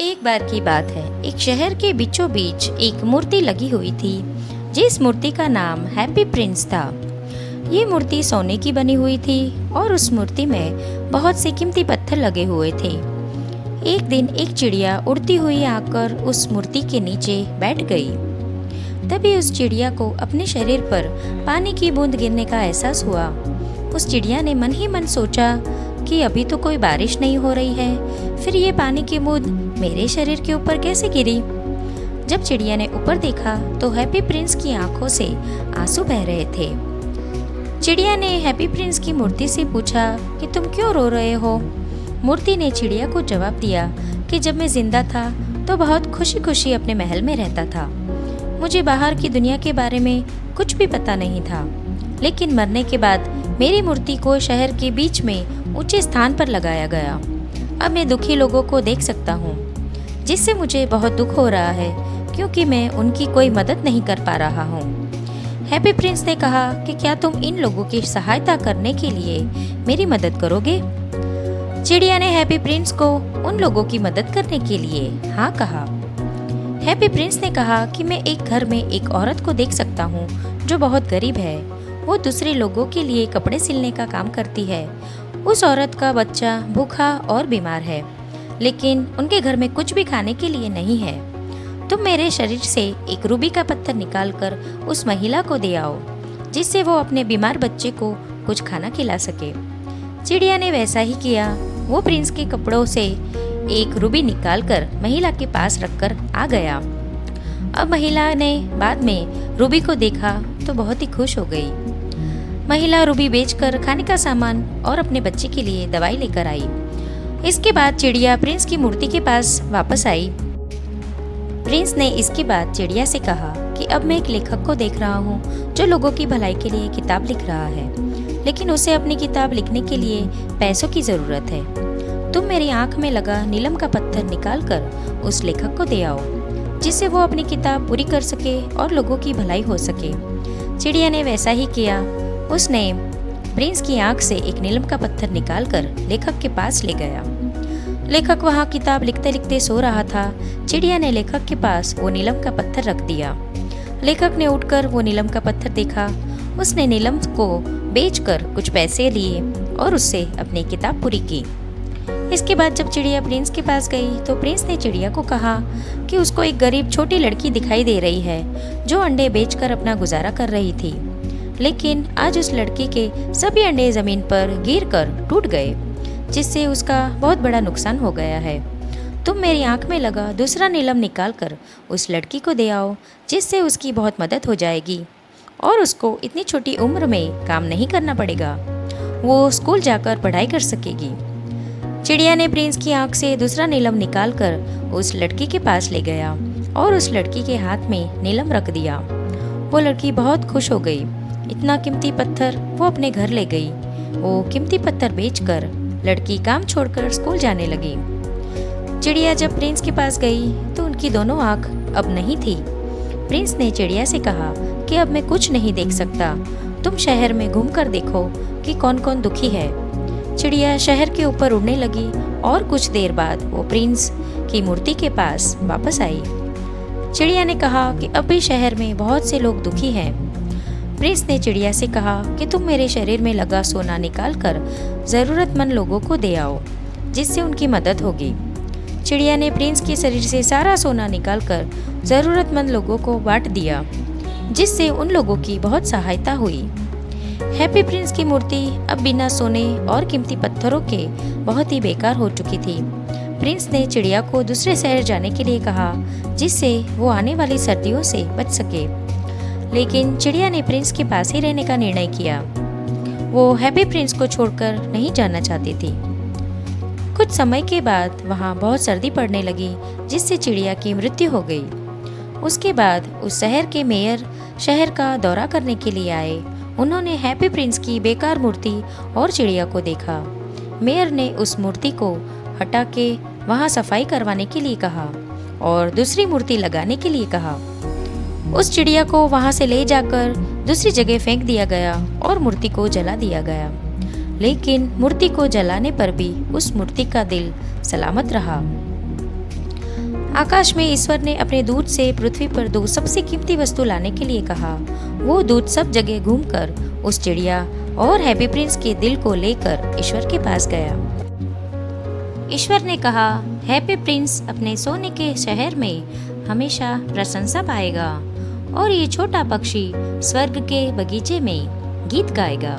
एक बार की बात है, एक शहर के बीचों बीच एक मूर्ति लगी हुई थी, जिस मूर्ति का नाम हैप्पी प्रिंस था। ये मूर्ति सोने की बनी हुई थी और उस मूर्ति में बहुत से कीमती पत्थर लगे हुए थे। एक दिन एक चिड़िया उड़ती हुई आकर उस मूर्ति के नीचे बैठ गई। तभी उस चिड़िया को अपने शरीर पर पानी की बूंद गिरने का एहसास हुआ। उस चिड़िया ने मन ही मन सोचा कि अभी तो कोई बारिश नहीं हो रही है, फिर ये पानी की बूंद मेरे शरीर के ऊपर कैसे गिरी। जब चिड़िया ने ऊपर देखा तो हैप्पी प्रिंस की आंखों से आंसू बह रहे थे। चिड़िया ने हैप्पी प्रिंस की मूर्ति से पूछा कि तुम क्यों रो रहे हो। मूर्ति ने चिड़िया को जवाब दिया कि जब मैं जिंदा था तो बहुत खुशी खुशी अपने महल में रहता था। मुझे बाहर की दुनिया के बारे में कुछ भी पता नहीं था, लेकिन मरने के बाद मेरी मूर्ति को शहर के बीच में ऊंचे स्थान पर लगाया गया। अब मैं दुखी लोगों को देख सकता हूँ, जिससे मुझे बहुत दुख हो रहा है क्योंकि मैं उनकी कोई मदद नहीं कर पा रहा हूँ। हैप्पी प्रिंस ने कहा कि क्या तुम इन लोगों की सहायता करने के लिए मेरी मदद करोगे। चिड़िया ने हैप्पी प्रिंस को उन लोगों की मदद करने के लिए हाँ कहा। हैप्पी प्रिंस ने कहा कि मैं एक घर में एक औरत को देख सकता हूँ जो बहुत गरीब है। वो दूसरे लोगों के लिए कपड़े सिलने का काम करती है। उस औरत का बच्चा भूखा और बीमार है, लेकिन उनके घर में कुछ भी खाने के लिए नहीं है। तुम मेरे शरीर से एक रूबी का पत्थर निकालकर उस महिला को दे आओ, जिससे वो अपने बीमार बच्चे को कुछ खाना खिला सके। चिड़िया ने वैसा ही किया। वो प्रिंस के कपड़ों से एक रूबी निकालकर महिला के पास रखकर आ गया। अब महिला ने बाद में रूबी को देखा तो बहुत ही खुश हो गई। महिला रूबी बेचकर खाने का सामान और अपने बच्चे के लिए दवाई लेकर आई। इसके बाद चिड़िया प्रिंस की मूर्ति के पास वापस आई। प्रिंस ने इसके बाद चिड़िया से कहा कि अब मैं एक लेखक को देख रहा हूँ जो लोगों की भलाई के लिए किताब लिख रहा है, लेकिन उसे अपनी किताब लिखने के लिए पैसों की जरूरत है। तुम मेरी आंख में लगा नीलम का पत्थर निकाल कर उस लेखक को दे आओ, जिससे वो अपनी किताब पूरी कर सके और लोगों की भलाई हो सके। चिड़िया ने वैसा ही किया। उसने प्रिंस की आंख से एक नीलम का पत्थर निकालकर लेखक के पास ले गया। लेखक वहां किताब लिखते लिखते सो रहा था। चिड़िया ने लेखक के पास वो नीलम का पत्थर रख दिया। लेखक ने उठकर वो नीलम का पत्थर देखा। उसने नीलम को बेचकर कुछ पैसे लिए और उससे अपनी किताब पूरी की। इसके बाद जब चिड़िया प्रिंस के पास गई तो प्रिंस ने चिड़िया को कहा कि उसको एक गरीब छोटी लड़की दिखाई दे रही है जो अंडे बेचकर अपना गुजारा कर रही थी, लेकिन आज उस लड़की के सभी अंडे जमीन पर गिरकर टूट गए, जिससे उसका बहुत बड़ा नुकसान हो गया है। तुम मेरी आंख में लगा दूसरा नीलम निकाल कर उस लड़की को दे आओ, जिससे उसकी बहुत मदद हो जाएगी और उसको इतनी छोटी उम्र में काम नहीं करना पड़ेगा। वो स्कूल जाकर पढ़ाई कर सकेगी। चिड़िया ने प्रिंस की आंख से दूसरा नीलम निकालकर उस लड़की के पास ले गया और उस लड़की के हाथ में नीलम रख दिया। वो लड़की बहुत खुश हो गई। इतना कीमती पत्थर वो अपने घर ले गई। वो कीमती पत्थर बेचकर लड़की काम छोड़कर स्कूल जाने लगी। चिड़िया जब प्रिंस के पास गई तो उनकी दोनों आंख अब नहीं थी। प्रिंस ने चिड़िया से कहा कि अब मैं कुछ नहीं देख सकता, तुम शहर में घूमकर देखो कि कौन कौन दुखी है। चिड़िया शहर के ऊपर उड़ने लगी और कुछ देर बाद वो प्रिंस की मूर्ति के पास वापस आई। चिड़िया ने कहा कि अब भी शहर में बहुत से लोग दुखी हैं। प्रिंस ने चिड़िया से कहा कि तुम मेरे शरीर में लगा सोना निकालकर जरूरतमंद लोगों को दे आओ, जिससे उनकी मदद होगी। चिड़िया ने प्रिंस के शरीर से सारा सोना निकालकर जरूरतमंद लोगों को बांट दिया, जिससे उन लोगों की बहुत सहायता हुई। हैप्पी प्रिंस की मूर्ति अब बिना सोने और कीमती पत्थरों के बहुत ही बेकार हो चुकी थी। प्रिंस ने चिड़िया को दूसरे शहर जाने के लिए कहा, जिससे वो आने वाली सर्दियों से बच सके, लेकिन चिड़िया ने प्रिंस के पास ही रहने का निर्णय किया। वो हैप्पी प्रिंस को छोड़कर नहीं जाना चाहती थी। कुछ समय के बाद वहाँ बहुत सर्दी पड़ने लगी, जिससे चिड़िया की मृत्यु हो गई। उसके बाद उस शहर के मेयर शहर का दौरा करने के लिए आए। उन्होंने हैप्पी प्रिंस की बेकार मूर्ति और चिड़िया को देखा। मेयर ने उस मूर्ति को हटा के वहाँ सफाई करवाने के लिए कहा और दूसरी मूर्ति लगाने के लिए कहा। उस चिड़िया को वहाँ से ले जाकर दूसरी जगह फेंक दिया गया और मूर्ति को जला दिया गया। लेकिन मूर्ति को जलाने पर भी उस मूर्ति का दिल सलामत रहा। आकाश में ईश्वर ने अपने दूत से पृथ्वी पर दो सबसे कीमती वस्तु लाने के लिए कहा। वो दूत सब जगह घूमकर उस चिड़िया और हैप्पी प्रिंस के दिल को लेकर ईश्वर के पास गया। ईश्वर ने कहा, हैप्पी प्रिंस अपने सोने के शहर में हमेशा प्रशंसा पाएगा और ये छोटा पक्षी स्वर्ग के बगीचे में गीत गाएगा।